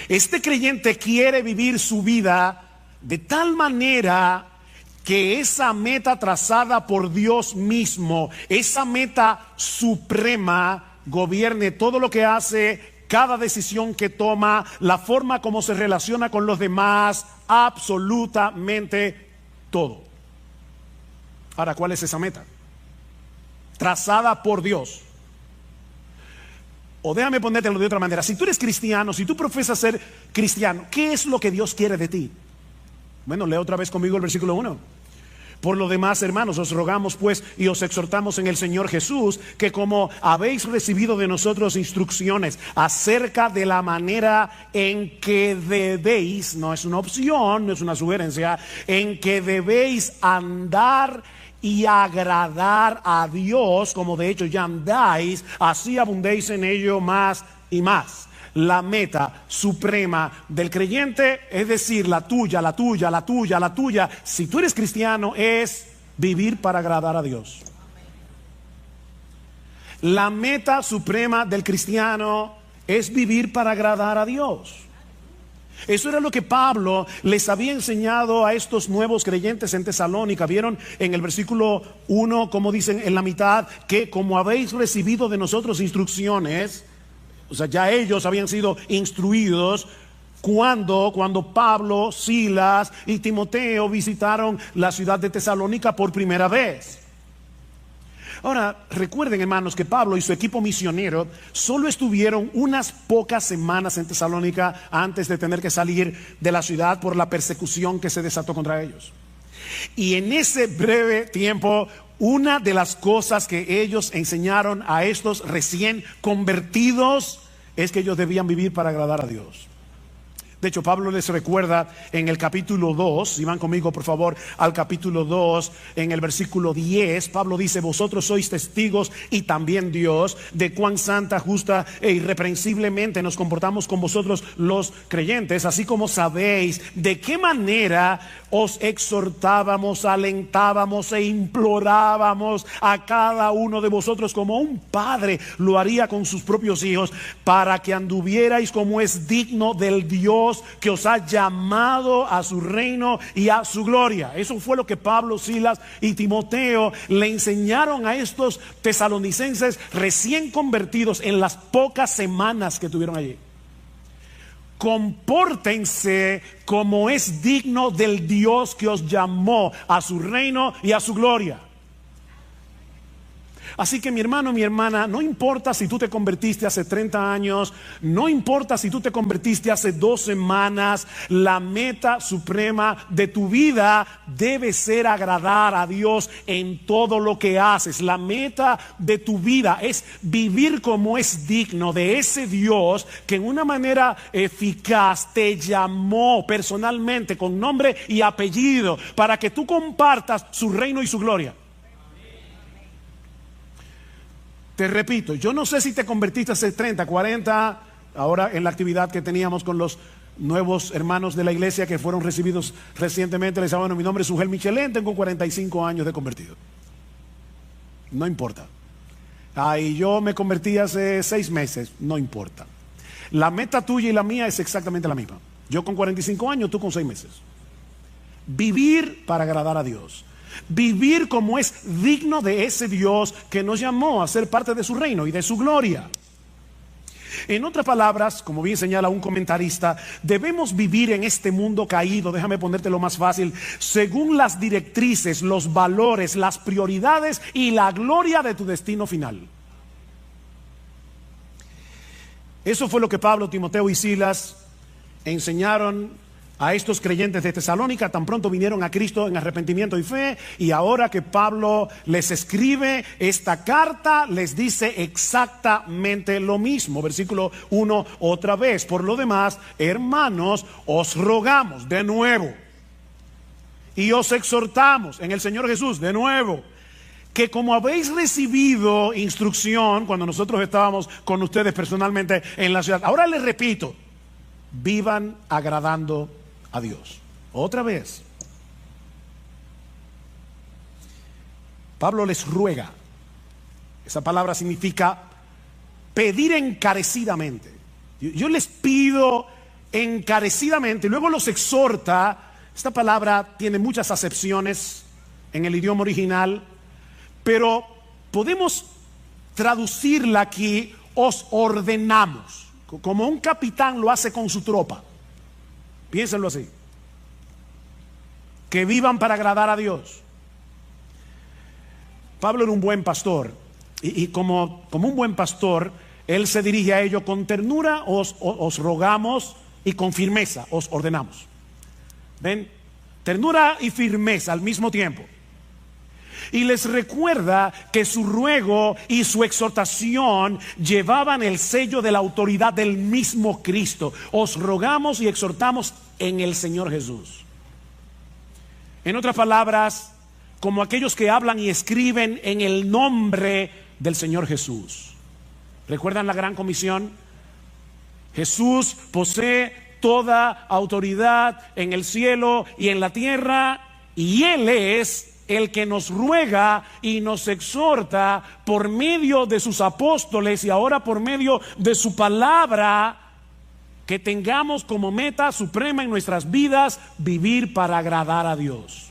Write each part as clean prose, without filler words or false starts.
Este creyente quiere vivir su vida de tal manera que esa meta trazada por Dios mismo, esa meta suprema, gobierne todo lo que hace, cada decisión que toma, la forma como se relaciona con los demás, absolutamente todo. Ahora, ¿cuál es esa meta? Trazada por Dios. O déjame ponértelo de otra manera. Si tú eres cristiano, si tú profesas ser cristiano, ¿qué es lo que Dios quiere de ti? Bueno, lee otra vez conmigo el versículo 1. Por lo demás, hermanos, os rogamos pues y os exhortamos en el Señor Jesús, que como habéis recibido de nosotros instrucciones acerca de la manera en que debéis, no es una opción, no es una sugerencia, en que debéis andar y agradar a Dios, como de hecho ya andáis, así abundéis en ello más y más. La meta suprema del creyente, es decir, la tuya, si tú eres cristiano, es vivir para agradar a Dios. La meta suprema del cristiano es vivir para agradar a Dios. Eso era lo que Pablo les había enseñado a estos nuevos creyentes en Tesalónica. Vieron en el versículo 1, como dicen en la mitad, que como habéis recibido de nosotros instrucciones. O sea, ya ellos habían sido instruidos cuando Pablo, Silas y Timoteo visitaron la ciudad de Tesalónica por primera vez. Ahora, recuerden, hermanos, que Pablo y su equipo misionero solo estuvieron unas pocas semanas en Tesalónica antes de tener que salir de la ciudad por la persecución que se desató contra ellos. Y en ese breve tiempo, una de las cosas que ellos enseñaron a estos recién convertidos es que ellos debían vivir para agradar a Dios. De hecho, Pablo les recuerda en el capítulo 2, si van conmigo por favor al capítulo 2, en el versículo 10, Pablo dice: vosotros sois testigos y también Dios de cuán santa, justa e irreprensiblemente nos comportamos con vosotros los creyentes, así como sabéis de qué manera os exhortábamos, alentábamos e implorábamos a cada uno de vosotros como un padre lo haría con sus propios hijos, para que anduvierais como es digno del Dios que os ha llamado a su reino y a su gloria. Eso fue lo que Pablo, Silas y Timoteo le enseñaron a estos tesalonicenses recién convertidos en las pocas semanas que tuvieron allí. Compórtense como es digno del Dios que os llamó a su reino y a su gloria. Así que mi hermano, mi hermana, no importa si tú te convertiste hace 30 años, no importa si tú te convertiste hace 2 semanas, la meta suprema de tu vida debe ser agradar a Dios en todo lo que haces. La meta de tu vida es vivir como es digno de ese Dios que en una manera eficaz te llamó personalmente con nombre y apellido para que tú compartas su reino y su gloria. Te repito, yo no sé si te convertiste hace 30, 40, ahora en la actividad que teníamos con los nuevos hermanos de la iglesia que fueron recibidos recientemente. Les decía: bueno, mi nombre es Ugel Michelén, tengo 45 años de convertido. No importa. Y yo me convertí hace 6 meses, no importa. La meta tuya y la mía es exactamente la misma. Yo con 45 años, tú con 6 meses. Vivir para agradar a Dios. Vivir como es digno de ese Dios que nos llamó a ser parte de su reino y de su gloria. En otras palabras, como bien señala un comentarista, debemos vivir en este mundo caído, déjame ponértelo más fácil, según las directrices, los valores, las prioridades y la gloria de tu destino final. Eso fue lo que Pablo, Timoteo y Silas enseñaron a estos creyentes de Tesalónica tan pronto vinieron a Cristo en arrepentimiento y fe. Y ahora que Pablo les escribe esta carta, les dice exactamente lo mismo. Versículo 1 otra vez: por lo demás, hermanos, os rogamos de nuevo y os exhortamos en el Señor Jesús de nuevo, que como habéis recibido instrucción cuando nosotros estábamos con ustedes personalmente en la ciudad, ahora les repito, vivan agradando a Dios. Otra vez, Pablo les ruega. Esa palabra significa pedir encarecidamente. Yo les pido encarecidamente, luego los exhorta. Esta palabra tiene muchas acepciones en el idioma original, pero podemos traducirla aquí: os ordenamos, como un capitán lo hace con su tropa. Piénsenlo así: que vivan para agradar a Dios. Pablo era un buen pastor, y como un buen pastor, él se dirige a ellos con ternura: os rogamos, y con firmeza: os ordenamos. ¿Ven? Ternura y firmeza al mismo tiempo. Y les recuerda que su ruego y su exhortación llevaban el sello de la autoridad del mismo Cristo. Os rogamos y exhortamos en el Señor Jesús. En otras palabras, como aquellos que hablan y escriben en el nombre del Señor Jesús. ¿Recuerdan la gran comisión? Jesús posee toda autoridad en el cielo y en la tierra, y Él es el que nos ruega y nos exhorta por medio de sus apóstoles y ahora por medio de su palabra, que tengamos como meta suprema en nuestras vidas vivir para agradar a Dios.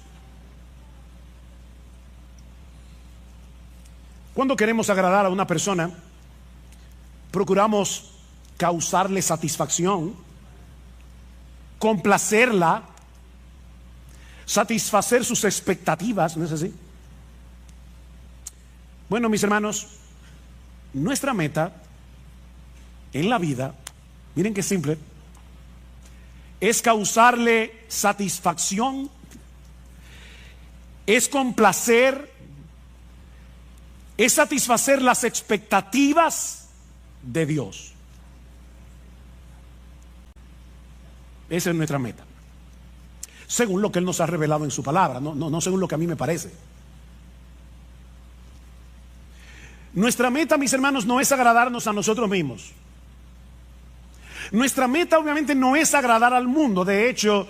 Cuando queremos agradar a una persona, procuramos causarle satisfacción, complacerla, satisfacer sus expectativas, ¿no es así? Bueno, mis hermanos, nuestra meta en la vida, miren qué simple, es causarle satisfacción, es complacer, es satisfacer las expectativas de Dios. Esa es nuestra meta, según lo que Él nos ha revelado en su palabra, no según lo que a mí me parece. Nuestra meta, mis hermanos, no es agradarnos a nosotros mismos. Nuestra meta obviamente no es agradar al mundo. De hecho,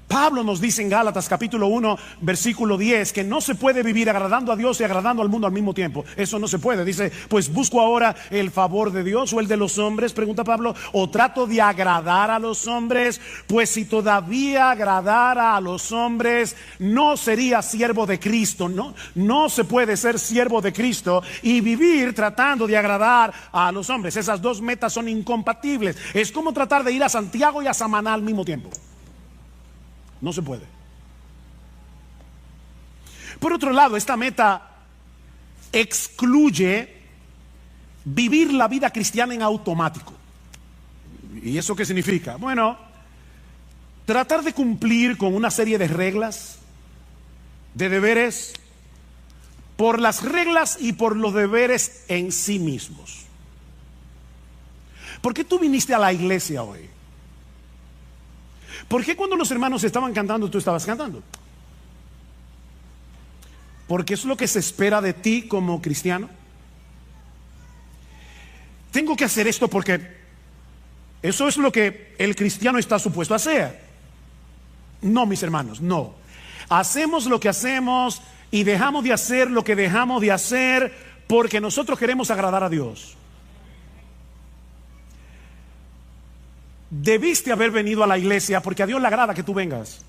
Pablo nos dice en Gálatas capítulo 1 versículo 10 que no se puede vivir agradando a Dios y agradando al mundo al mismo tiempo. Eso no se puede. Dice: pues busco ahora el favor de Dios o el de los hombres, pregunta Pablo, o trato de agradar a los hombres. Pues si todavía agradara a los hombres, no sería siervo de Cristo. No se puede ser siervo de Cristo y vivir tratando de agradar a los hombres. Esas dos metas son incompatibles. Es como tratar de ir a Santiago y a Samaná al mismo tiempo. No se puede. Por otro lado, esta meta excluye vivir la vida cristiana en automático. ¿Y eso qué significa? Bueno, tratar de cumplir con una serie de reglas, de deberes, por las reglas y por los deberes en sí mismos. ¿Por qué tú viniste a la iglesia hoy? ¿Por qué cuando los hermanos estaban cantando tú estabas cantando? Porque es lo que se espera de ti como cristiano. Tengo que hacer esto porque eso es lo que el cristiano está supuesto a hacer. No, mis hermanos, no. Hacemos lo que hacemos y dejamos de hacer lo que dejamos de hacer porque nosotros queremos agradar a Dios. Debiste haber venido a la iglesia porque a Dios le agrada que tú vengas.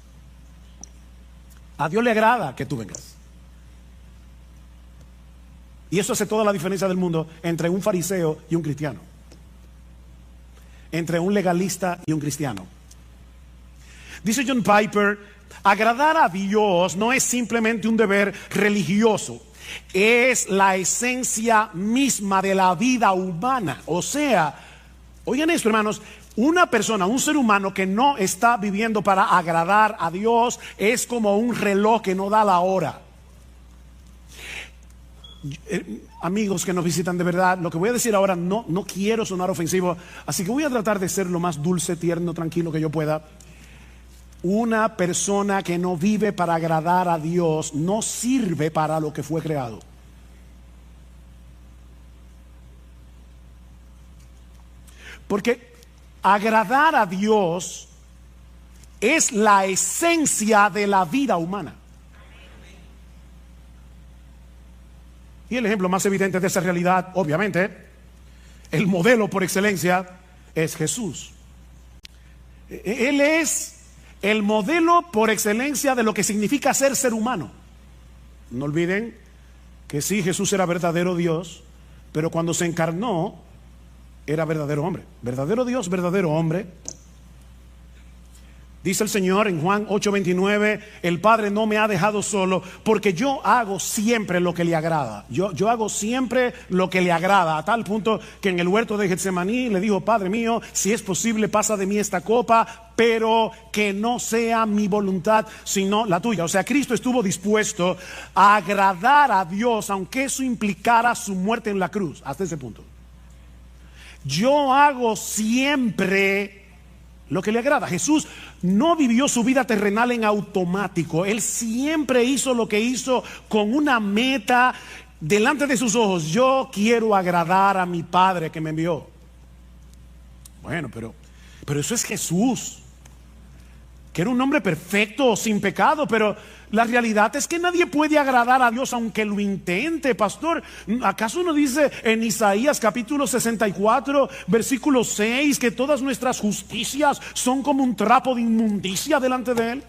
A Dios le agrada que tú vengas. Y eso hace toda la diferencia del mundo entre un fariseo y un cristiano, entre un legalista y un cristiano. Dice John Piper: agradar a Dios no es simplemente un deber religioso, es la esencia misma de la vida humana. O sea, oigan esto, hermanos, una persona, un ser humano que no está viviendo para agradar a Dios es como un reloj que no da la hora. Amigos que nos visitan, de verdad, lo que voy a decir ahora no quiero sonar ofensivo, así que voy a tratar de ser lo más dulce, tierno, tranquilo que yo pueda. Una persona que no vive para agradar a Dios no sirve para lo que fue creado. Porque agradar a Dios es la esencia de la vida humana. Y el ejemplo más evidente de esa realidad, obviamente, el modelo por excelencia, es Jesús. Él es el modelo por excelencia de lo que significa ser humano. No olviden que sí, Jesús era verdadero Dios, pero cuando se encarnó, era verdadero hombre. Verdadero Dios, verdadero hombre. Dice el Señor en Juan 8:29, el Padre no me ha dejado solo, porque yo hago siempre lo que le agrada. Yo hago siempre lo que le agrada, a tal punto que en el huerto de Getsemaní le dijo: Padre mío, si es posible, pasa de mí esta copa, pero que no sea mi voluntad, sino la tuya. O sea, Cristo estuvo dispuesto a agradar a Dios, aunque eso implicara su muerte en la cruz, hasta ese punto. Yo hago siempre lo que le agrada. Jesús no vivió su vida terrenal en automático. Él siempre hizo lo que hizo con una meta delante de sus ojos. Yo quiero agradar a mi Padre que me envió. Bueno, pero eso es Jesús, que era un hombre perfecto, sin pecado, pero la realidad es que nadie puede agradar a Dios aunque lo intente, pastor. ¿Acaso no dice en Isaías capítulo 64, versículo 6, que todas nuestras justicias son como un trapo de inmundicia delante de Él?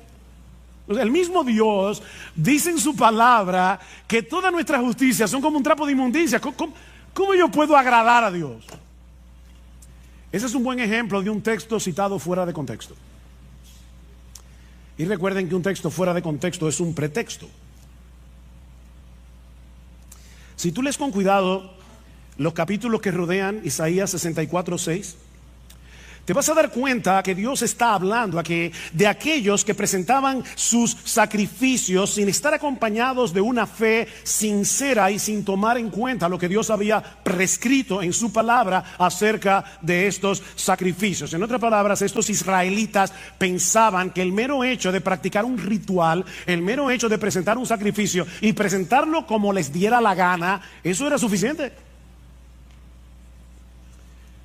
El mismo Dios dice en su palabra que todas nuestras justicias son como un trapo de inmundicia. ¿Cómo yo puedo agradar a Dios? Ese es un buen ejemplo de un texto citado fuera de contexto. Y recuerden que un texto fuera de contexto es un pretexto. Si tú lees con cuidado los capítulos que rodean Isaías 64:6, te vas a dar cuenta que Dios está hablando aquí de aquellos que presentaban sus sacrificios sin estar acompañados de una fe sincera y sin tomar en cuenta lo que Dios había prescrito en su palabra acerca de estos sacrificios. En otras palabras, estos israelitas pensaban que el mero hecho de practicar un ritual, el mero hecho de presentar un sacrificio y presentarlo como les diera la gana, eso era suficiente.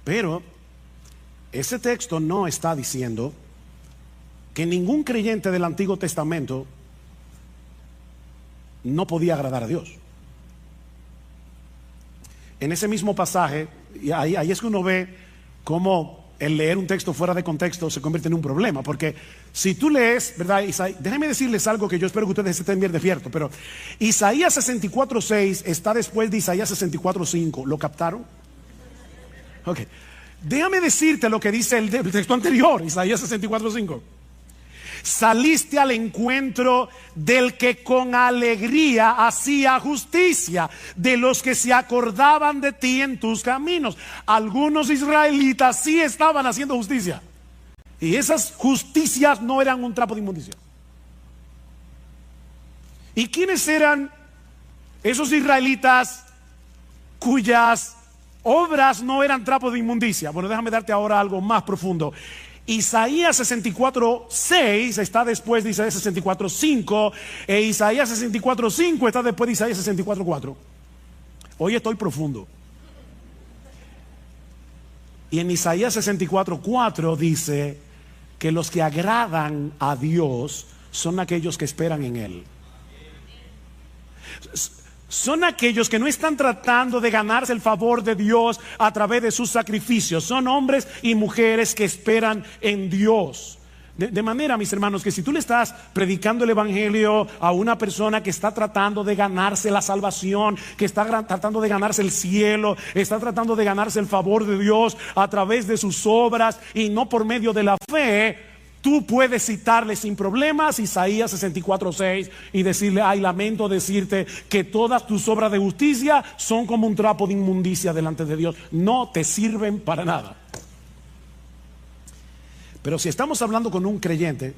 Pero ese texto no está diciendo que ningún creyente del Antiguo Testamento no podía agradar a Dios. En ese mismo pasaje, y ahí es que uno ve cómo el leer un texto fuera de contexto se convierte en un problema, porque si tú lees, ¿verdad? Déjenme decirles algo que yo espero que ustedes estén bien despiertos, pero Isaías 64:6 está después de Isaías 64:5. ¿Lo captaron? Ok. Déjame decirte lo que dice el texto anterior, Isaías 64:5. Saliste al encuentro del que con alegría hacía justicia, de los que se acordaban de ti en tus caminos. Algunos israelitas sí estaban haciendo justicia, y esas justicias no eran un trapo de inmundicia. ¿Y quiénes eran esos israelitas cuyas obras no eran trapo de inmundicia? Bueno, déjame darte ahora algo más profundo. Isaías 64:6 está después de Isaías 64:5, e Isaías 64:5 está después de Isaías 64:4. Hoy estoy profundo. Y en Isaías 64:4 dice que los que agradan a Dios son aquellos que esperan en Él. Son aquellos que no están tratando de ganarse el favor de Dios a través de sus sacrificios. Son hombres y mujeres que esperan en Dios. De manera, mis hermanos, que si tú le estás predicando el evangelio a una persona que está tratando de ganarse la salvación, que está tratando de ganarse el cielo, está tratando de ganarse el favor de Dios a través de sus obras y no por medio de la fe, tú puedes citarle sin problemas Isaías 64:6 y decirle: ay, lamento decirte que todas tus obras de justicia son como un trapo de inmundicia delante de Dios. No te sirven para nada. Pero si estamos hablando con un creyente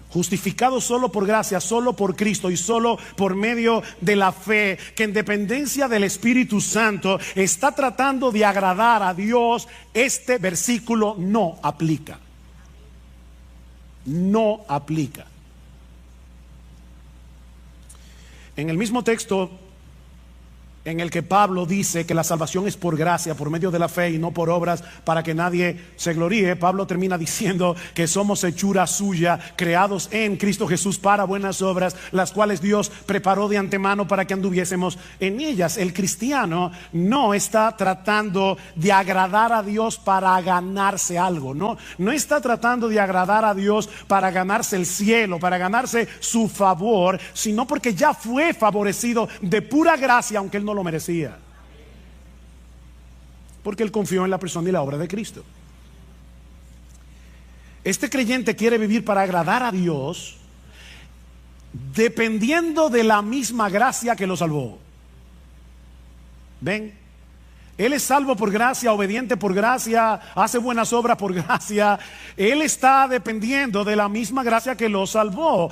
justificado solo por gracia, solo por Cristo y solo por medio de la fe, que en dependencia del Espíritu Santo está tratando de agradar a Dios, este versículo no aplica. No aplica. En el mismo texto en el que Pablo dice que la salvación es por gracia, por medio de la fe y no por obras para que nadie se gloríe, Pablo termina diciendo que somos hechura suya, creados en Cristo Jesús para buenas obras, las cuales Dios preparó de antemano para que anduviésemos en ellas. El cristiano no está tratando de agradar a Dios para ganarse algo, no está tratando de agradar a Dios para ganarse el cielo, para ganarse su favor, sino porque ya fue favorecido de pura gracia, aunque él no lo merecía, porque él confió en la persona y la obra de Cristo. Este creyente quiere vivir para agradar a Dios, dependiendo de la misma gracia que lo salvó. ¿Ven? Él es salvo por gracia, obediente por gracia, hace buenas obras por gracia. Él está dependiendo de la misma gracia que lo salvó.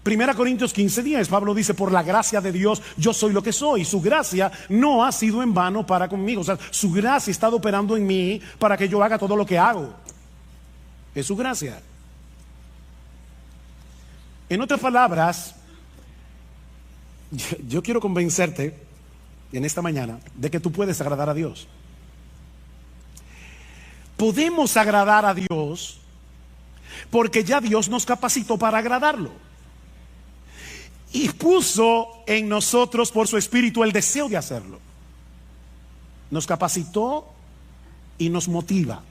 1 Corintios 15:10, Pablo dice: por la gracia de Dios yo soy lo que soy. Su gracia no ha sido en vano para conmigo. O sea, su gracia está operando en mí para que yo haga todo lo que hago. Es su gracia. En otras palabras, yo quiero convencerte en esta mañana de que tú puedes agradar a Dios. Podemos agradar a Dios porque ya Dios nos capacitó para agradarlo. Y puso en nosotros por su Espíritu el deseo de hacerlo. Nos capacitó y nos motiva.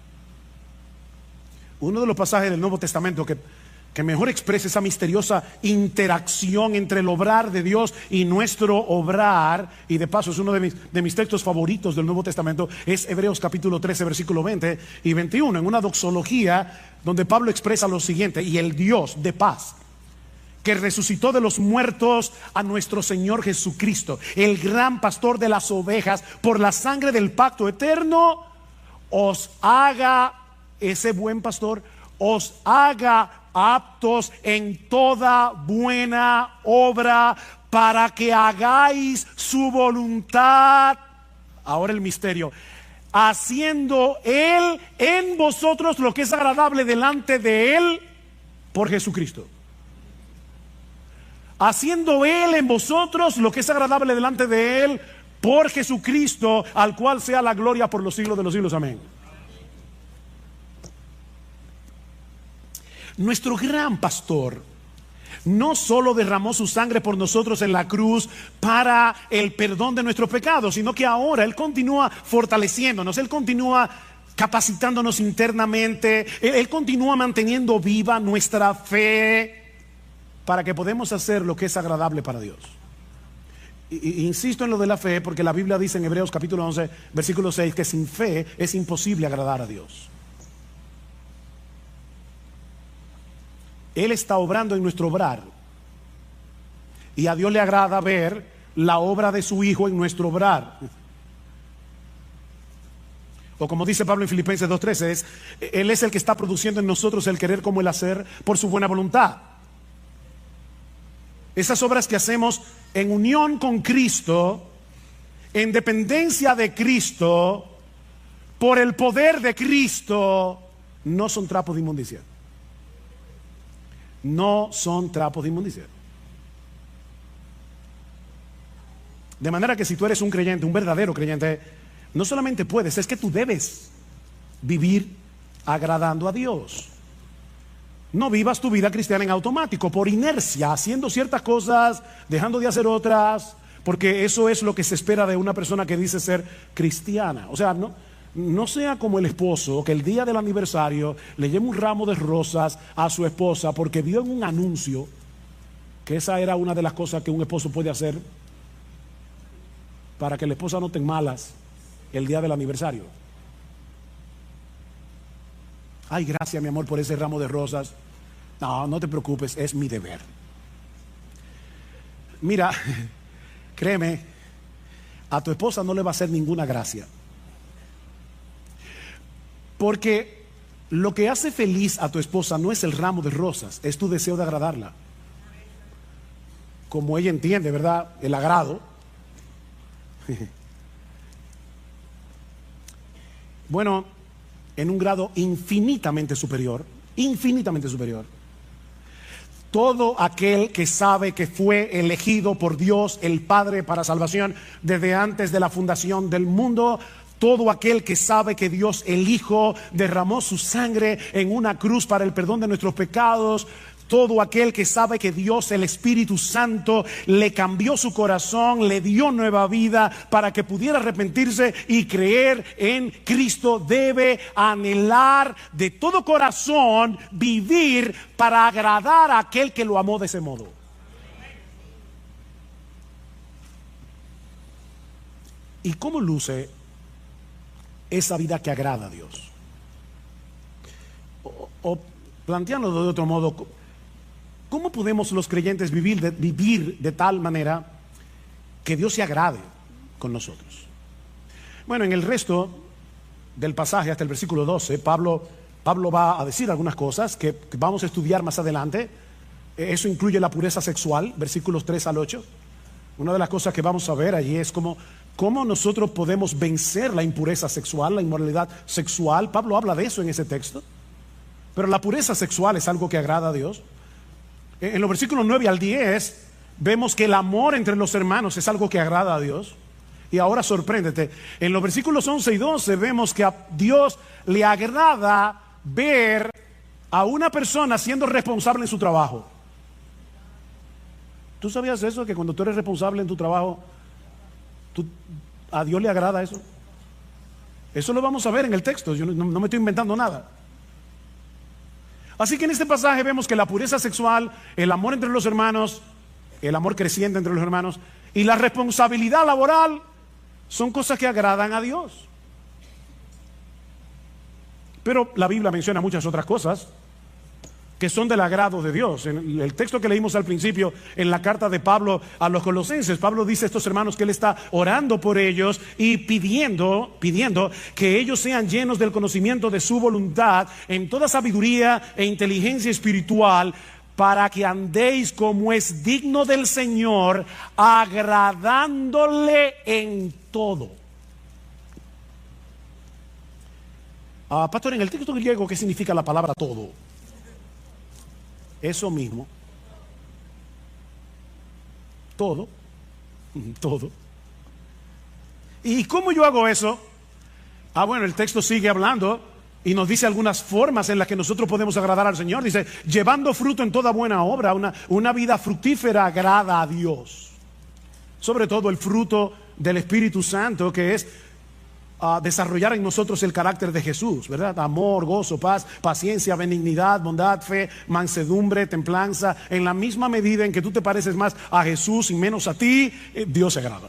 Uno de los pasajes del Nuevo Testamento que mejor expresa esa misteriosa interacción entre el obrar de Dios y nuestro obrar, y de paso es uno de mis textos favoritos del Nuevo Testamento, es Hebreos capítulo 13, versículo 20 y 21, en una doxología donde Pablo expresa lo siguiente: y el Dios de paz, que resucitó de los muertos a nuestro Señor Jesucristo, el gran pastor de las ovejas, por la sangre del pacto eterno, os haga, ese buen pastor, os haga aptos en toda buena obra, para que hagáis su voluntad. Ahora el misterio: haciendo Él en vosotros lo que es agradable delante de Él por Jesucristo. Haciendo Él en vosotros lo que es agradable delante de Él por Jesucristo, al cual sea la gloria por los siglos de los siglos. Amén. Nuestro gran pastor no solo derramó su sangre por nosotros en la cruz para el perdón de nuestros pecados, sino que ahora Él continúa fortaleciéndonos, Él continúa capacitándonos internamente, Él continúa manteniendo viva nuestra fe para que podamos hacer lo que es agradable para Dios. Insisto en lo de la fe porque la Biblia dice en Hebreos capítulo 11 versículo 6 que sin fe es imposible agradar a Dios. Él está obrando en nuestro obrar, y a Dios le agrada ver la obra de su Hijo en nuestro obrar. O como dice Pablo en Filipenses 2:13, Él es el que está produciendo en nosotros el querer como el hacer por su buena voluntad. Esas obras que hacemos en unión con Cristo, en dependencia de Cristo, por el poder de Cristo, no son trapos de inmundicia. No son trapos de inmundicia. De manera que si tú eres un creyente, un verdadero creyente, no solamente puedes, es que tú debes vivir agradando a Dios. No vivas tu vida cristiana en automático, por inercia, haciendo ciertas cosas, dejando de hacer otras, porque eso es lo que se espera de una persona que dice ser cristiana. O sea, no sea como el esposo que el día del aniversario le lleva un ramo de rosas a su esposa porque vio en un anuncio que esa era una de las cosas que un esposo puede hacer para que la esposa no tenga malas el día del aniversario. Ay, gracias mi amor por ese ramo de rosas. No, no te preocupes, es mi deber. Mira, créeme, a tu esposa no le va a hacer ninguna gracia. Porque lo que hace feliz a tu esposa no es el ramo de rosas, es tu deseo de agradarla. Como ella entiende, ¿verdad? El agrado. Bueno, en un grado infinitamente superior, todo aquel que sabe que fue elegido por Dios el Padre para salvación desde antes de la fundación del mundo, todo aquel que sabe que Dios el Hijo derramó su sangre en una cruz para el perdón de nuestros pecados, todo aquel que sabe que Dios el Espíritu Santo le cambió su corazón, le dio nueva vida para que pudiera arrepentirse y creer en Cristo, debe anhelar de todo corazón vivir para agradar a aquel que lo amó de ese modo. ¿Y cómo luce esa vida que agrada a Dios? O planteándolo de otro modo, ¿cómo podemos los creyentes vivir de tal manera que Dios se agrade con nosotros? Bueno, en el resto del pasaje, hasta el versículo 12, Pablo va a decir algunas cosas que vamos a estudiar más adelante. Eso incluye la pureza sexual, versículos 3 al 8. Una de las cosas que vamos a ver allí es cómo nosotros podemos vencer la impureza sexual, la inmoralidad sexual. Pablo habla de eso en ese texto. Pero la pureza sexual es algo que agrada a Dios. En los versículos 9 al 10 vemos que el amor entre los hermanos es algo que agrada a Dios. Y ahora sorpréndete, en los versículos 11 y 12 vemos que a Dios le agrada ver a una persona siendo responsable en su trabajo. ¿Tú sabías eso? Que cuando tú eres responsable en tu trabajo, a Dios le agrada eso. Eso lo vamos a ver en el texto, yo no me estoy inventando nada. Así que en este pasaje vemos que la pureza sexual, el amor entre los hermanos, el amor creciente entre los hermanos y la responsabilidad laboral son cosas que agradan a Dios. Pero la Biblia menciona muchas otras cosas que son del agrado de Dios. En el texto que leímos al principio, en la carta de Pablo a los Colosenses, Pablo dice a estos hermanos que él está orando por ellos y pidiendo que ellos sean llenos del conocimiento de su voluntad en toda sabiduría e inteligencia espiritual, para que andéis como es digno del Señor, agradándole en todo. Pastor, en el texto griego, ¿qué significa la palabra todo? Eso mismo. Todo. ¿Y cómo yo hago eso? Bueno, el texto sigue hablando y nos dice algunas formas en las que nosotros podemos agradar al Señor. Dice, llevando fruto en toda buena obra, una vida fructífera agrada a Dios. Sobre todo el fruto del Espíritu Santo, que es desarrollar en nosotros el carácter de Jesús, ¿verdad? Amor, gozo, paz, paciencia, benignidad, bondad, fe, mansedumbre, templanza. En la misma medida en que tú te pareces más a Jesús y menos a ti, Dios se agrada.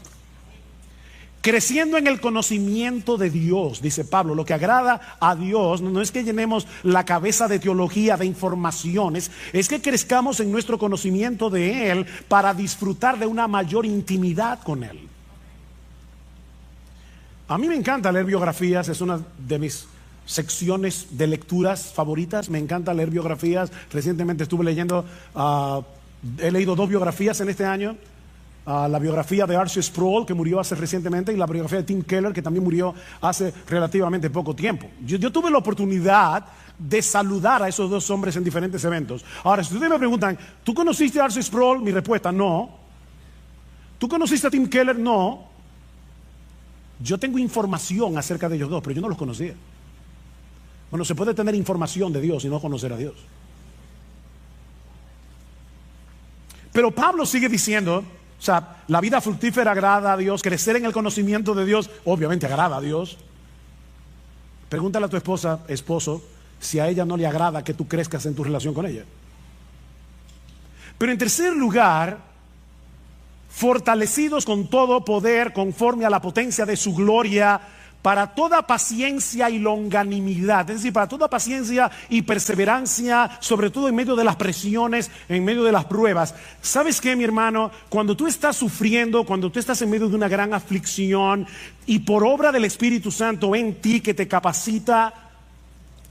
Creciendo en el conocimiento de Dios, dice Pablo, lo que agrada a Dios no es que llenemos la cabeza de teología, de informaciones, es que crezcamos en nuestro conocimiento de Él para disfrutar de una mayor intimidad con Él. A mí me encanta leer biografías, es una de mis secciones de lecturas favoritas. Me encanta leer biografías. Recientemente estuve leyendo, he leído 2 biografías en este año. La biografía de R.C. Sproul, que murió hace recientemente, y la biografía de Tim Keller, que también murió hace relativamente poco tiempo. Yo tuve la oportunidad de saludar a esos 2 hombres en diferentes eventos. Ahora, si ustedes me preguntan, ¿tú conociste a R.C. Sproul? Mi respuesta, no. ¿Tú conociste a Tim Keller? No. Yo tengo información acerca de ellos 2, pero yo no los conocía. Bueno, se puede tener información de Dios y no conocer a Dios. Pero Pablo sigue diciendo, o sea, la vida fructífera agrada a Dios, crecer en el conocimiento de Dios, obviamente agrada a Dios. Pregúntale a tu esposo, si a ella no le agrada que tú crezcas en tu relación con ella. Pero en tercer lugar, fortalecidos con todo poder conforme a la potencia de su gloria, para toda paciencia y longanimidad, es decir, para toda paciencia y perseverancia, sobre todo en medio de las presiones, en medio de las pruebas. ¿Sabes qué, mi hermano? Cuando tú estás sufriendo, cuando tú estás en medio de una gran aflicción y por obra del Espíritu Santo en ti que te capacita,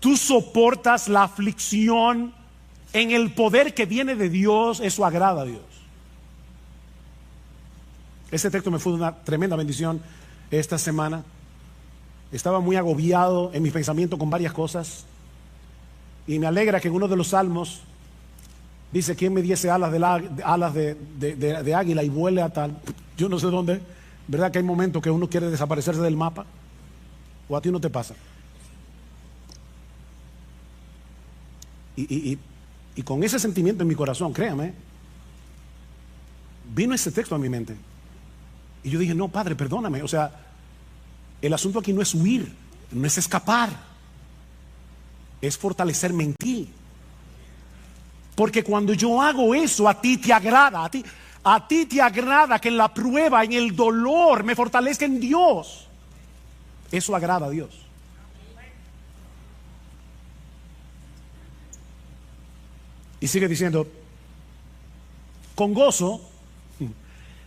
tú soportas la aflicción en el poder que viene de Dios, eso agrada a Dios. Ese texto me fue una tremenda bendición esta semana. Estaba muy agobiado en mis pensamientos con varias cosas. Y me alegra que en uno de los salmos Dice, ¿quién me diese alas de águila y vuele a tal? Yo no sé dónde. ¿Verdad que hay momentos que uno quiere desaparecerse del mapa? ¿O a ti no te pasa? Y con ese sentimiento en mi corazón, créame, vino ese texto a mi mente. Y yo dije, no, Padre, perdóname. O sea, el asunto aquí no es huir, no es escapar, es fortalecerme en ti. Porque cuando yo hago eso, a ti te agrada, a ti te agrada que en la prueba, en el dolor, me fortalezca en Dios. Eso agrada a Dios. Y sigue diciendo, con gozo,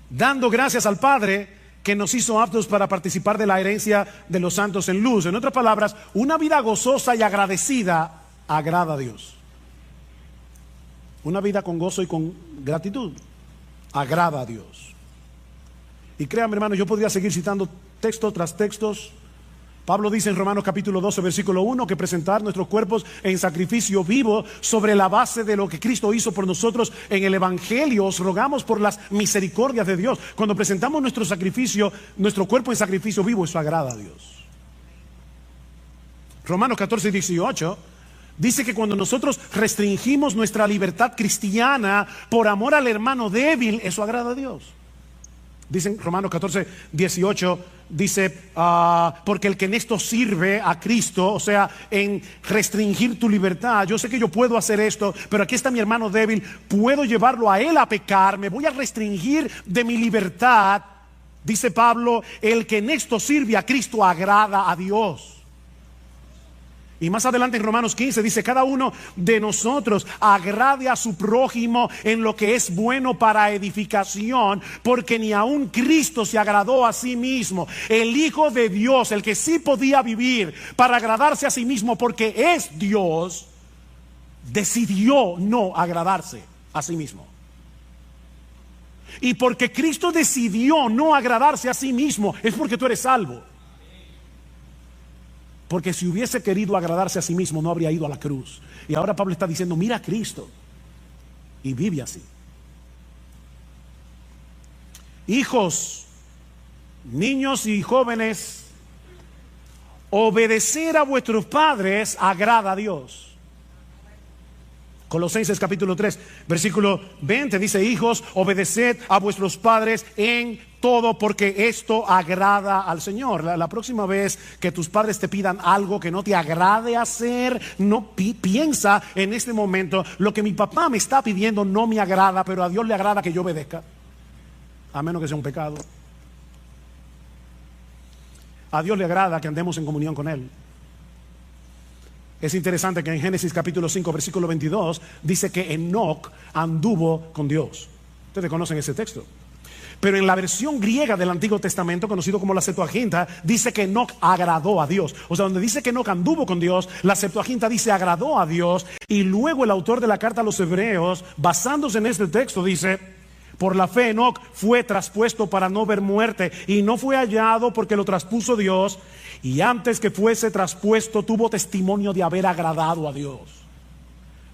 dando gracias al Padre que nos hizo aptos para participar de la herencia de los santos en luz. En otras palabras, una vida gozosa y agradecida agrada a Dios. Una vida con gozo y con gratitud agrada a Dios. Y créanme, hermano, yo podría seguir citando texto tras textos. Pablo dice en Romanos capítulo 12, versículo 1, que presentar nuestros cuerpos en sacrificio vivo sobre la base de lo que Cristo hizo por nosotros en el Evangelio. Os rogamos por las misericordias de Dios. Cuando presentamos nuestro sacrificio, nuestro cuerpo en sacrificio vivo, eso agrada a Dios. Romanos 14, 18 dice que cuando nosotros restringimos nuestra libertad cristiana por amor al hermano débil, eso agrada a Dios. Dice en Romanos 14, 18, dice, porque el que en esto sirve a Cristo, o sea, en restringir tu libertad, yo sé que yo puedo hacer esto, pero aquí está mi hermano débil, puedo llevarlo a él a pecar, me voy a restringir de mi libertad. Dice Pablo, el que en esto sirve a Cristo agrada a Dios. Y más adelante en Romanos 15 dice, cada uno de nosotros agrade a su prójimo en lo que es bueno para edificación, porque ni aun Cristo se agradó a sí mismo. El Hijo de Dios, el que sí podía vivir para agradarse a sí mismo porque es Dios, decidió no agradarse a sí mismo. Y porque Cristo decidió no agradarse a sí mismo, es porque tú eres salvo. Porque si hubiese querido agradarse a sí mismo, no habría ido a la cruz. Y ahora Pablo está diciendo, mira a Cristo y vive así. Hijos, niños y jóvenes, obedecer a vuestros padres agrada a Dios. Colosenses capítulo 3, versículo 20 dice, hijos, obedeced a vuestros padres en todo, porque esto agrada al Señor. La próxima vez que tus padres te pidan algo que no te agrade hacer, no piensa en este momento, lo que mi papá me está pidiendo no me agrada, pero a Dios le agrada que yo obedezca, a menos que sea un pecado. A Dios le agrada que andemos en comunión con Él. Es interesante que en Génesis capítulo 5 versículo 22 dice que Enoc anduvo con Dios. Ustedes conocen ese texto. Pero en la versión griega del Antiguo Testamento, conocido como la Septuaginta, dice que Enoc agradó a Dios. O sea, donde dice que Enoc anduvo con Dios, la Septuaginta dice agradó a Dios. Y luego el autor de la carta a los Hebreos, basándose en este texto, dice, por la fe Enoc fue traspuesto para no ver muerte, y no fue hallado porque lo traspuso Dios, y antes que fuese traspuesto tuvo testimonio de haber agradado a Dios.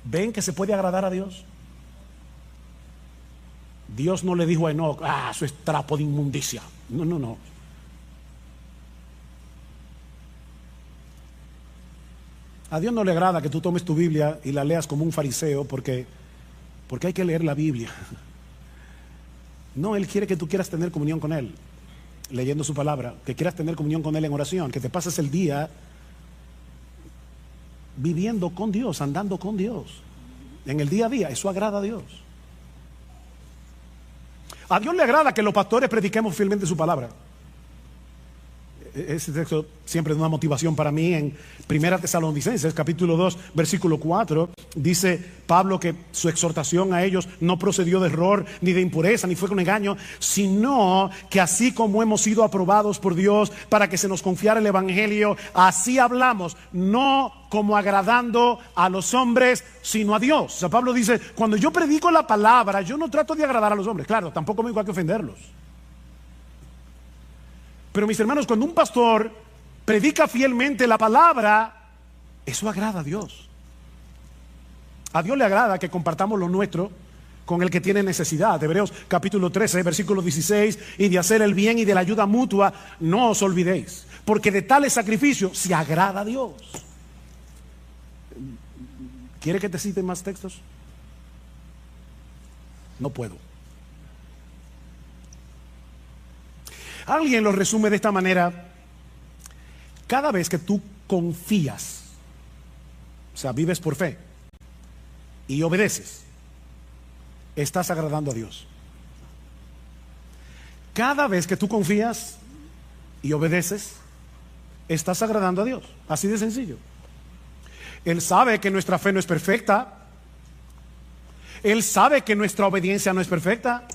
¿Ven que se puede agradar a Dios? Dios no le dijo a Enoc, eso es trapo de inmundicia. No. A Dios no le agrada que tú tomes tu Biblia y la leas como un fariseo, porque hay que leer la Biblia. No, Él quiere que tú quieras tener comunión con Él, leyendo su palabra, que quieras tener comunión con Él en oración, que te pases el día viviendo con Dios, andando con Dios, en el día a día. Eso agrada a Dios. A Dios le agrada que los pastores prediquemos fielmente su palabra. Ese texto siempre es una motivación para mí. En 1 Tesalonicenses capítulo 2 versículo 4 dice Pablo que su exhortación a ellos no procedió de error, ni de impureza, ni fue con engaño, sino que así como hemos sido aprobados por Dios para que se nos confiara el evangelio, así hablamos, no como agradando a los hombres, sino a Dios. O sea, Pablo dice, cuando yo predico la palabra, yo no trato de agradar a los hombres. Claro, tampoco me digo hay que ofenderlos. Pero mis hermanos, cuando un pastor predica fielmente la palabra, eso agrada a Dios. A Dios le agrada que compartamos lo nuestro con el que tiene necesidad. Hebreos capítulo 13, versículo 16, y de hacer el bien y de la ayuda mutua, no os olvidéis, porque de tales sacrificios se agrada a Dios. ¿Quiere que te cite más textos? No puedo. Alguien lo resume de esta manera: cada vez que tú confías, o sea, vives por fe y obedeces, estás agradando a Dios. Cada vez que tú confías y obedeces, estás agradando a Dios. Así de sencillo. Él sabe que nuestra fe no es perfecta. Él sabe que nuestra obediencia no es perfecta.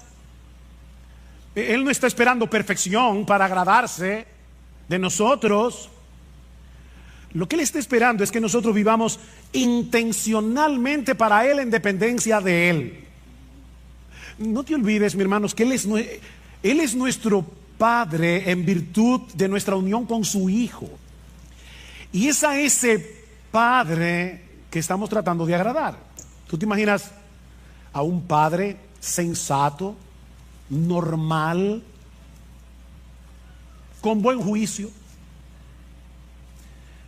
Él no está esperando perfección para agradarse de nosotros. Lo que Él está esperando es que nosotros vivamos intencionalmente para Él en dependencia de Él. No te olvides, mis hermanos, que Él es nuestro Padre en virtud de nuestra unión con su Hijo. Y es a ese Padre que estamos tratando de agradar. ¿Tú te imaginas a un padre sensato, normal, con buen juicio,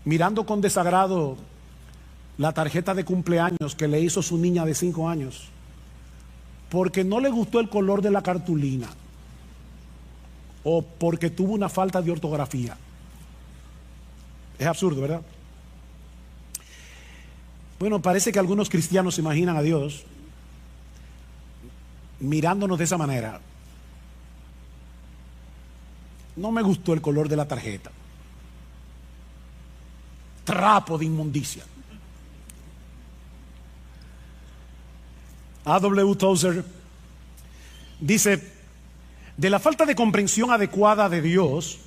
mirando con desagrado la tarjeta de cumpleaños que le hizo su niña de 5 años porque no le gustó el color de la cartulina o porque tuvo una falta de ortografía? Es absurdo, ¿verdad? Bueno, parece que algunos cristianos se imaginan a Dios mirándonos de esa manera. No me gustó el color de la tarjeta. Trapo de inmundicia. A.W. Tozer dice: de la falta de comprensión adecuada de Dios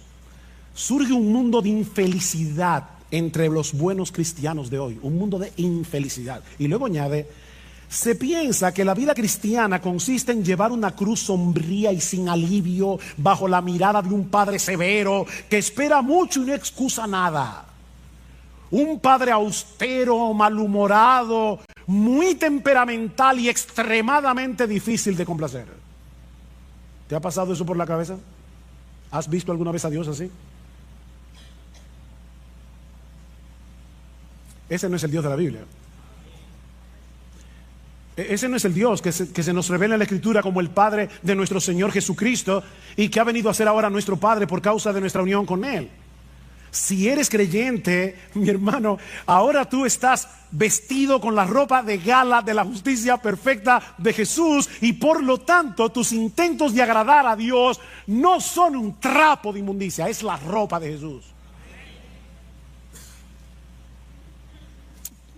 surge un mundo de infelicidad entre los buenos cristianos de hoy. Un mundo de infelicidad. Y luego añade: se piensa que la vida cristiana consiste en llevar una cruz sombría y sin alivio bajo la mirada de un padre severo que espera mucho y no excusa nada. Un padre austero, malhumorado, muy temperamental y extremadamente difícil de complacer. ¿Te ha pasado eso por la cabeza? ¿Has visto alguna vez a Dios así? Ese no es el Dios de la Biblia. Ese no es el Dios que se nos revela en la Escritura como el Padre de nuestro Señor Jesucristo y que ha venido a ser ahora nuestro Padre por causa de nuestra unión con Él. Si eres creyente, mi hermano, ahora tú estás vestido con la ropa de gala de la justicia perfecta de Jesús, y por lo tanto tus intentos de agradar a Dios no son un trapo de inmundicia, es la ropa de Jesús.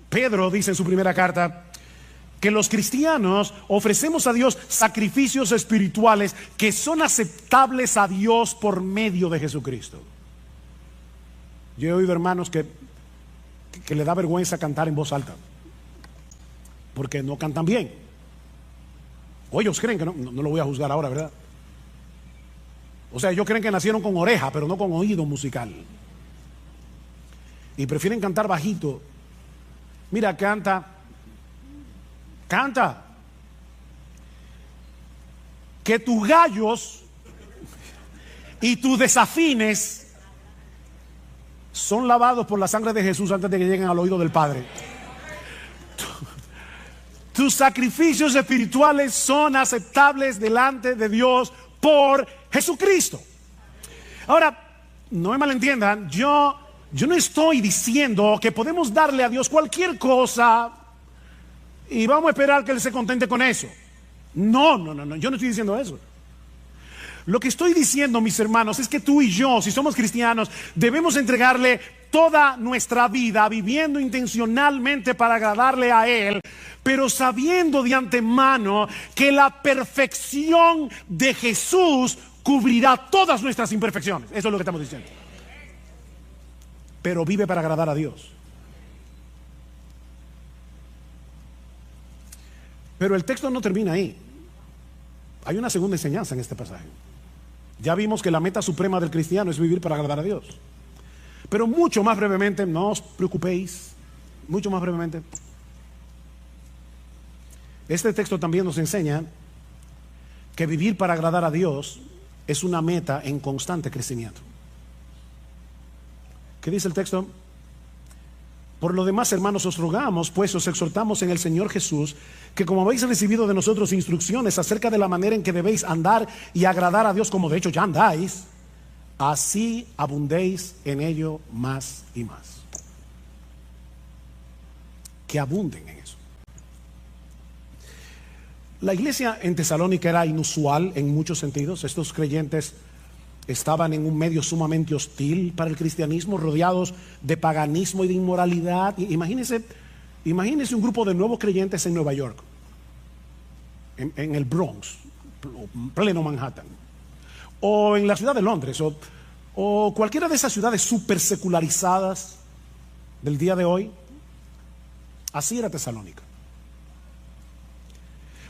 Pedro dice en su primera carta que los cristianos ofrecemos a Dios sacrificios espirituales que son aceptables a Dios por medio de Jesucristo. Yo he oído hermanos que le da vergüenza cantar en voz alta porque no cantan bien. O ellos creen que no lo voy a juzgar ahora, ¿verdad? O sea, ellos creen que nacieron con oreja, pero no con oído musical. Y prefieren cantar bajito. Mira, canta. Que tus gallos y tus desafines son lavados por la sangre de Jesús antes de que lleguen al oído del Padre. Tus sacrificios espirituales son aceptables delante de Dios por Jesucristo. Ahora, no me malentiendan, yo no estoy diciendo que podemos darle a Dios cualquier cosa y vamos a esperar que Él se contente con eso. No, yo no estoy diciendo eso. Lo que estoy diciendo, mis hermanos, es que tú y yo, si somos cristianos, debemos entregarle toda nuestra vida viviendo intencionalmente para agradarle a Él, pero sabiendo de antemano que la perfección de Jesús cubrirá todas nuestras imperfecciones. Eso es lo que estamos diciendo. Pero vive para agradar a Dios. Pero el texto no termina ahí. Hay una segunda enseñanza en este pasaje. Ya vimos que la meta suprema del cristiano es vivir para agradar a Dios. Pero mucho más brevemente, no os preocupéis, mucho más brevemente, Este texto también nos enseña que vivir para agradar a Dios es una meta en constante crecimiento. ¿Qué dice el texto? Por lo demás, hermanos, os rogamos, pues os exhortamos en el Señor Jesús, que como habéis recibido de nosotros instrucciones acerca de la manera en que debéis andar y agradar a Dios, como de hecho ya andáis, así abundéis en ello más y más. Que abunden en eso. La iglesia en Tesalónica era inusual en muchos sentidos. Estos creyentes estaban en un medio sumamente hostil para el cristianismo, rodeados de paganismo y de inmoralidad. Imagínense un grupo de nuevos creyentes en Nueva York, en el Bronx, pleno Manhattan, o en la ciudad de Londres, o cualquiera de esas ciudades súper secularizadas del día de hoy. Así era Tesalónica.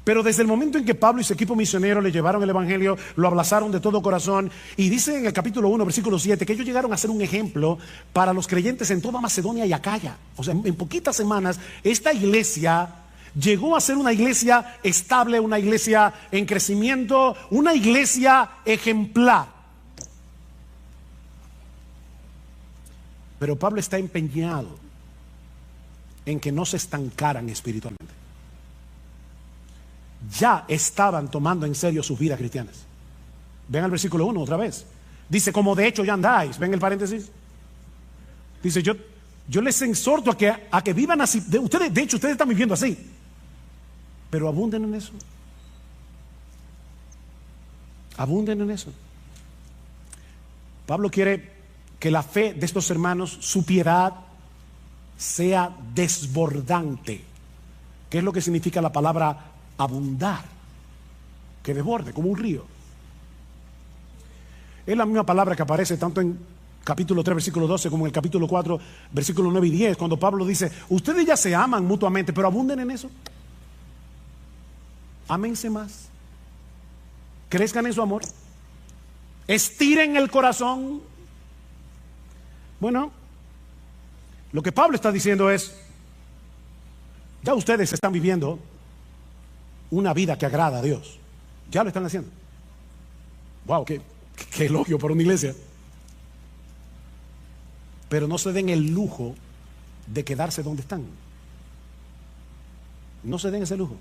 Pero desde el momento en que Pablo y su equipo misionero le llevaron el evangelio, lo abrazaron de todo corazón, y dice en el capítulo 1, versículo 7, que ellos llegaron a ser un ejemplo para los creyentes en toda Macedonia y Acaya. O sea, en poquitas semanas esta iglesia llegó a ser una iglesia estable, una iglesia en crecimiento, una iglesia ejemplar. Pero Pablo está empeñado en que no se estancaran espiritualmente. Ya estaban tomando en serio sus vidas cristianas. Ven al versículo 1 otra vez. Dice, como de hecho ya andáis. Ven el paréntesis. Dice, yo les exhorto a que vivan así. De hecho, ustedes están viviendo así. Pero abunden en eso. Abunden en eso. Pablo quiere que la fe de estos hermanos, su piedad, sea desbordante. ¿Qué es lo que significa la palabra abundar? Que desborde, como un río. Es la misma palabra que aparece tanto en capítulo 3, versículo 12, como en el capítulo 4, versículo 9 y 10, cuando Pablo dice, ustedes ya se aman mutuamente, pero abunden en eso. Ámense más. Crezcan en su amor. Estiren el corazón. Bueno, lo que Pablo está diciendo es, ya ustedes están viviendo una vida que agrada a Dios. Ya lo están haciendo. Wow, qué elogio para una iglesia. Pero no se den el lujo de quedarse donde están. No se den ese lujo.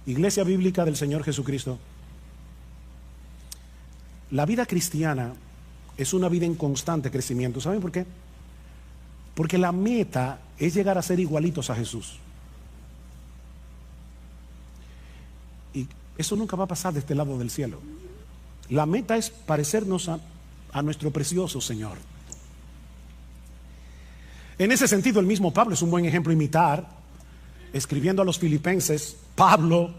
Iglesia Bíblica del Señor Jesucristo, la vida cristiana es una vida en constante crecimiento. ¿Saben por qué? Porque la meta es llegar a ser igualitos a Jesús. Y eso nunca va a pasar de este lado del cielo. La meta es parecernos a nuestro precioso Señor. En ese sentido, el mismo Pablo es un buen ejemplo a imitar. Escribiendo a los filipenses, Pablo,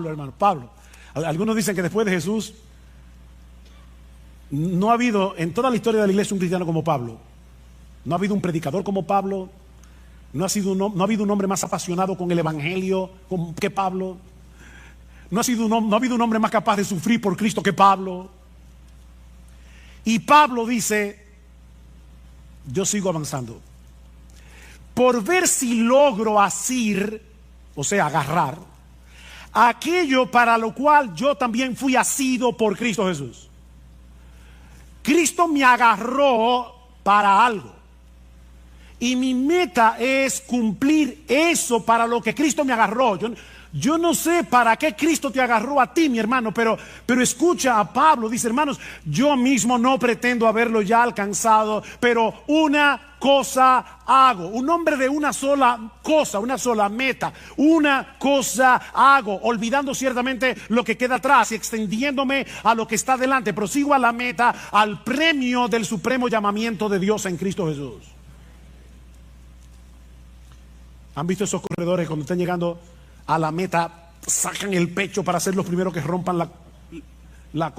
hermano, Pablo. Algunos dicen que después de Jesús no ha habido en toda la historia de la iglesia un cristiano como Pablo. No ha habido un predicador como Pablo. No ha habido un hombre más apasionado con el evangelio que Pablo. No ha habido un hombre más capaz de sufrir por Cristo que Pablo. Y Pablo dice, yo sigo avanzando por ver si logro asir, o sea, agarrar aquello para lo cual yo también fui asido por Cristo Jesús. Cristo me agarró para algo. Y mi meta es cumplir eso para lo que Cristo me agarró. Yo no sé para qué Cristo te agarró a ti, mi hermano, pero escucha a Pablo. Dice, hermanos, yo mismo no pretendo haberlo ya alcanzado, pero una cosa hago. Un hombre de una sola cosa, una sola meta. Una cosa hago, olvidando ciertamente lo que queda atrás y extendiéndome a lo que está delante. Prosigo a la meta, al premio del supremo llamamiento de Dios en Cristo Jesús. ¿Han visto esos corredores cuando están llegando a la meta, sacan el pecho para ser los primeros que rompan la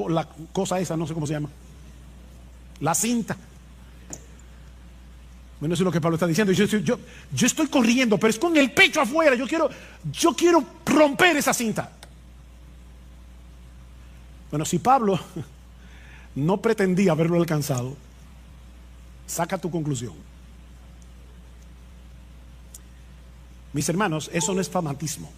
cosa esa, no sé cómo se llama, la cinta? Bueno, eso es lo que Pablo está diciendo. Yo estoy corriendo, pero es con el pecho afuera. Yo quiero romper esa cinta. Bueno, si Pablo no pretendía haberlo alcanzado, saca tu conclusión. Mis hermanos, eso no es fanatismo.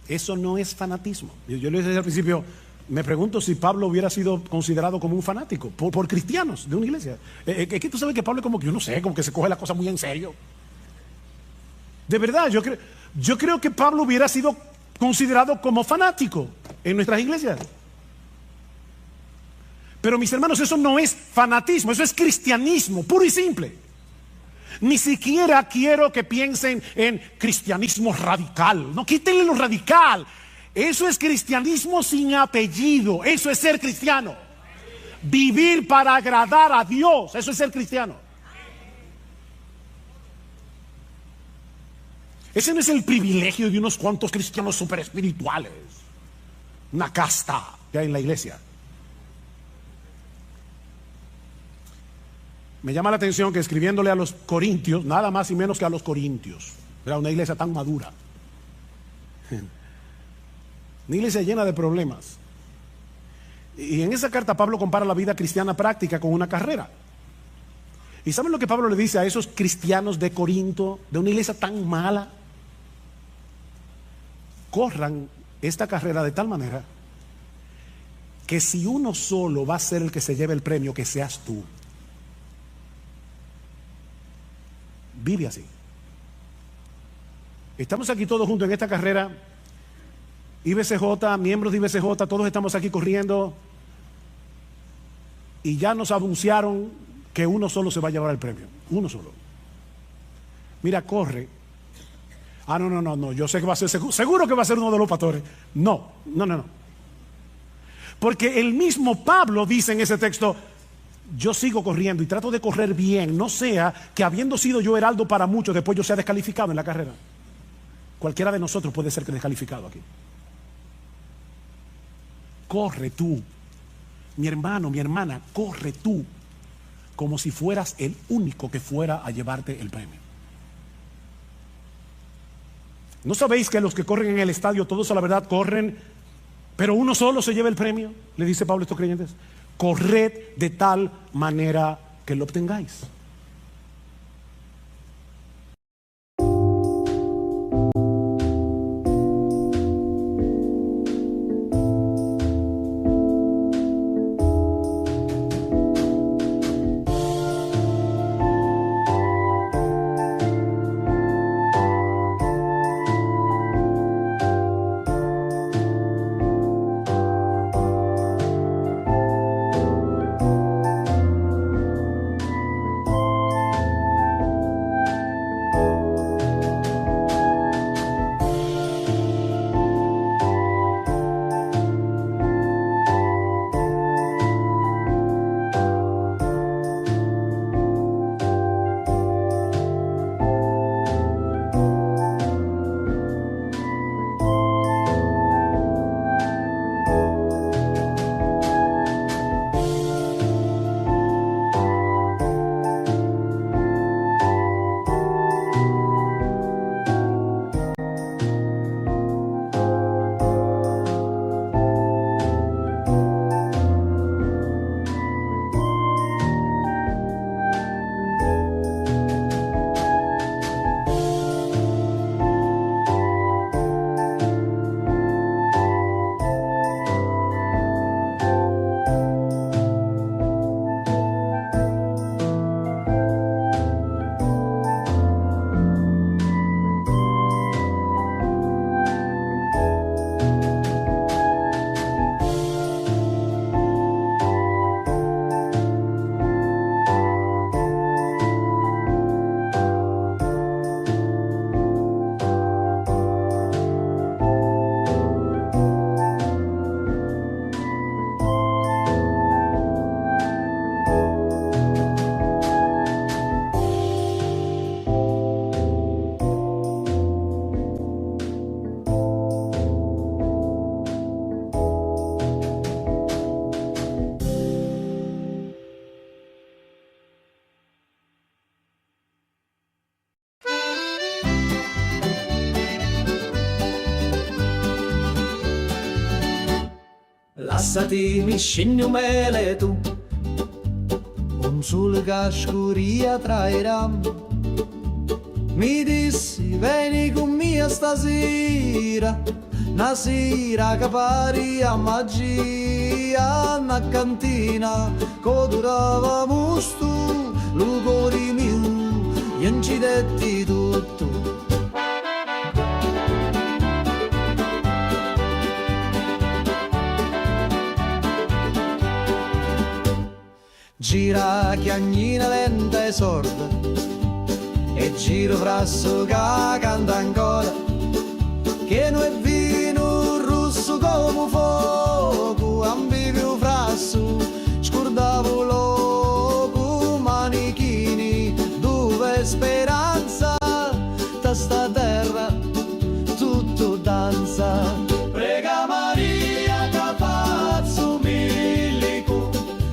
Eso no es fanatismo. Yo les decía al principio, me pregunto si Pablo hubiera sido considerado como un fanático por cristianos de una iglesia. Es que tú sabes que Pablo es como que, yo no sé, como que se coge la cosa muy en serio. De verdad, yo creo que Pablo hubiera sido considerado como fanático en nuestras iglesias. Pero mis hermanos, eso no es fanatismo, eso es cristianismo, puro y simple. Ni siquiera quiero que piensen en cristianismo radical. No, quítenle lo radical. Eso es cristianismo sin apellido. Eso es ser cristiano. Vivir para agradar a Dios. Eso es ser cristiano. Ese no es el privilegio de unos cuantos cristianos super espirituales. Una casta que hay en la iglesia. Me llama la atención que escribiéndole a los corintios, nada más y menos que a los corintios, era una iglesia tan madura, una iglesia llena de problemas. Y en esa carta Pablo compara la vida cristiana práctica con una carrera. ¿Y saben lo que Pablo le dice a esos cristianos de Corinto, de una iglesia tan mala? Corran esta carrera de tal manera que si uno solo va a ser el que se lleve el premio, que seas tú. Vive así. Estamos aquí todos juntos en esta carrera. IBCJ, miembros de IBCJ, todos estamos aquí corriendo. Y ya nos anunciaron que uno solo se va a llevar el premio. Uno solo. Mira, corre. Ah, no. Yo sé que va a ser seguro que va a ser uno de los pastores. No. Porque el mismo Pablo dice en ese texto: yo sigo corriendo y trato de correr bien, no sea que habiendo sido yo heraldo para muchos, después yo sea descalificado en la carrera. Cualquiera de nosotros puede ser descalificado aquí. Corre tú, mi hermano, mi hermana, corre tú, como si fueras el único que fuera a llevarte el premio. ¿No sabéis que los que corren en el estadio, todos a la verdad corren, pero uno solo se lleva el premio? Le dice Pablo a estos creyentes. Corred de tal manera que lo obtengáis. Lassati mi scendi un mele tu, un sul che scuria trairà, mi dissi vieni con me stasera, una sera che pari a magia, una cantina che durava musto, lo cuore mio, io ci detti tutto. Gira chiagnina lenta e sorda, e giro frasso che canta ancora, che non è vino rosso come fuoco, ambiviu frasso, scordavo loco, manichini, dove speranza, da sta terra tutto danza. Prega Maria che pazzo milico,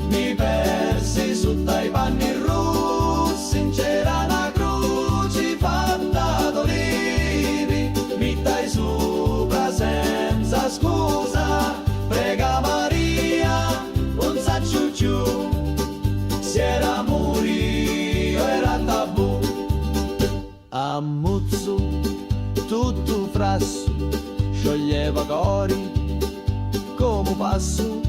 mi persi sotto i panni rossi, c'era una croce fatta d'olivi, mi dai sopra senza scusa. Prega Maria, non saccio più, se era morio era tabù. Ammuzzo tutto frasso, scioglieva cori come passo.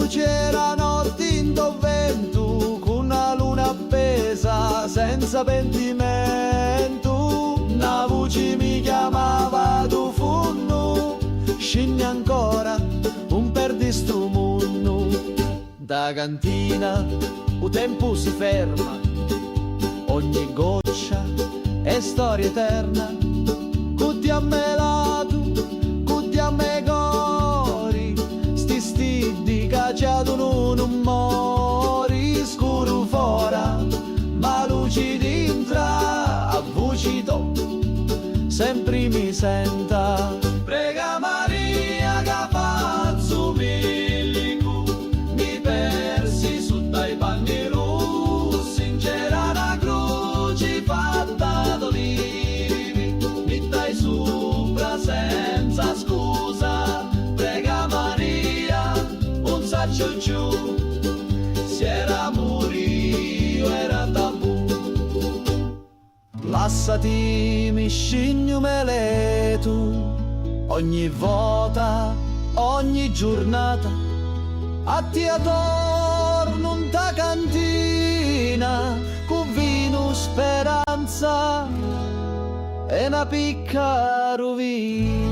C'era notte in vento, con una luna appesa senza pentimento. Una voce mi chiamava tu funno, scendi ancora un perdi sto mondo. Da cantina il tempo si ferma, ogni goccia è storia eterna. Cutti a me lato, cutti a me cori, sti stidi cacciato non mori. Scuro fora, ma luci dentro, a voci to, sempre mi senta. Prega Maria che pazzo milico, mi persi sotto i panni rossi, c'era una croce fatta d'olivi, mi dai sopra senza scusa. Prega Maria, non saccio più, se era morio era tabù. Lassati mi scigno me tu, ogni volta, ogni giornata, a te attorno in ta cantina, con vino speranza e una picca rovina.